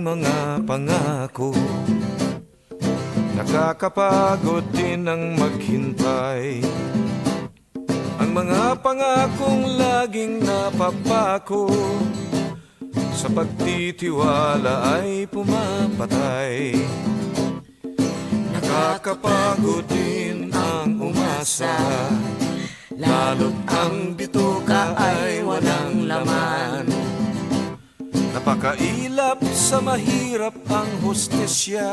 mga pangako. Nakakapagod din ang maghintay. Ang mga pangakong laging napapako, sa pagtitiwala ay pumapatay. Nakakapagod din ang umasa, lalo't ang bituka ay walang laman. Napakailap sa mahirap ang hustisya,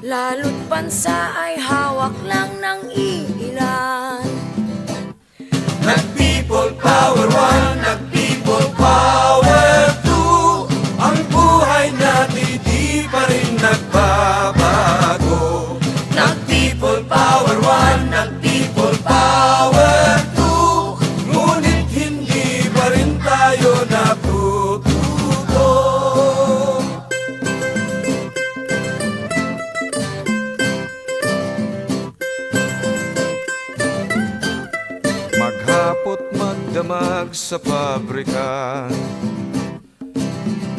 lalo't bansa ay hawak lang ng iilan. Nag-people power one, nag-people power two. Ang buhay natin di pa rin nagbabago. Nag-people power one, nag-people power two. Ngunit hindi pa rin tayo natututo. Maghapot magdamag sa pabrika,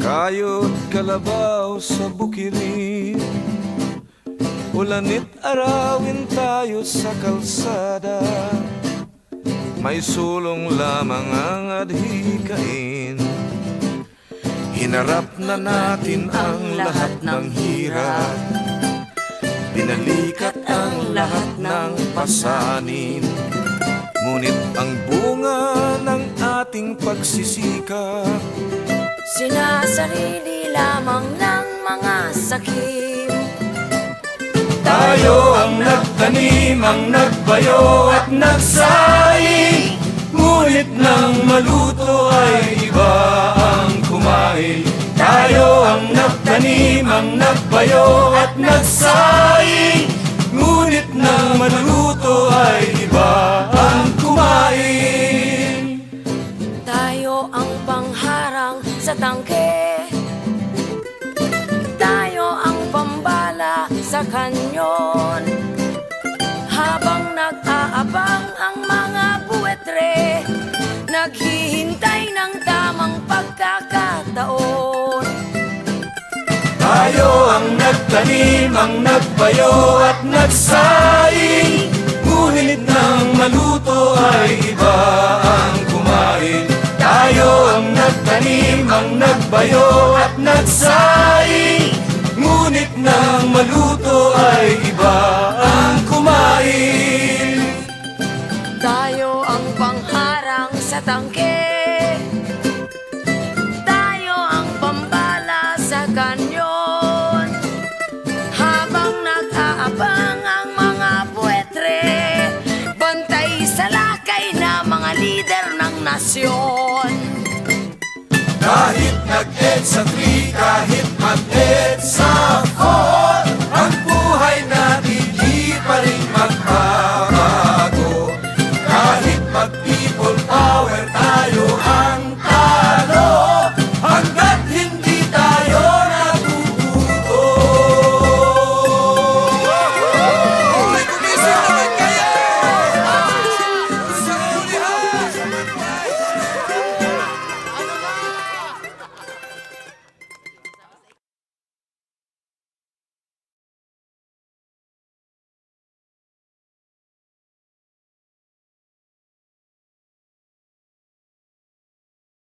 kayod kalabaw sa bukirin. Ulanit arawin tayo sa kalsada, may sulong lamang ang adhikain. Hinarap na natin ang lahat ng hirap, binalikat ang lahat ng pasanin. Ngunit ang bunga ng ating pagsisikap, sinasarili lamang ng mga sakim. tayo ang nagtanim, ang nagbayo at nagsaing. Ngunit nang maluto ay iba ang kumain. Tayo ang nagtanim, ang nagbayo at nagsaing. Ngunit nang maluto ay iba ang kumain. Tayo ang pangharang sa tangke, tayo ang pambala sa kanyon. Habang nag-aabang ang mga buwetre, naghihintay ng tamang pagkakataon. Tayo ang nagtanim, ang nagbayo at nagsaing. Ngunit nang maluto ay iba ang kumain. Tayo ang nagtanim, ang nagbayo at nagsaing. Ngunit nang maluto ay iba ang kumain. Tayo ang pangharang sa tangke, tayo ang pambala sa kanyon. Habang nag-aabang ang mga buwetre, bantay sa lakay na mga lider ng nasyon. Kahit nag-EDSA 3, kahit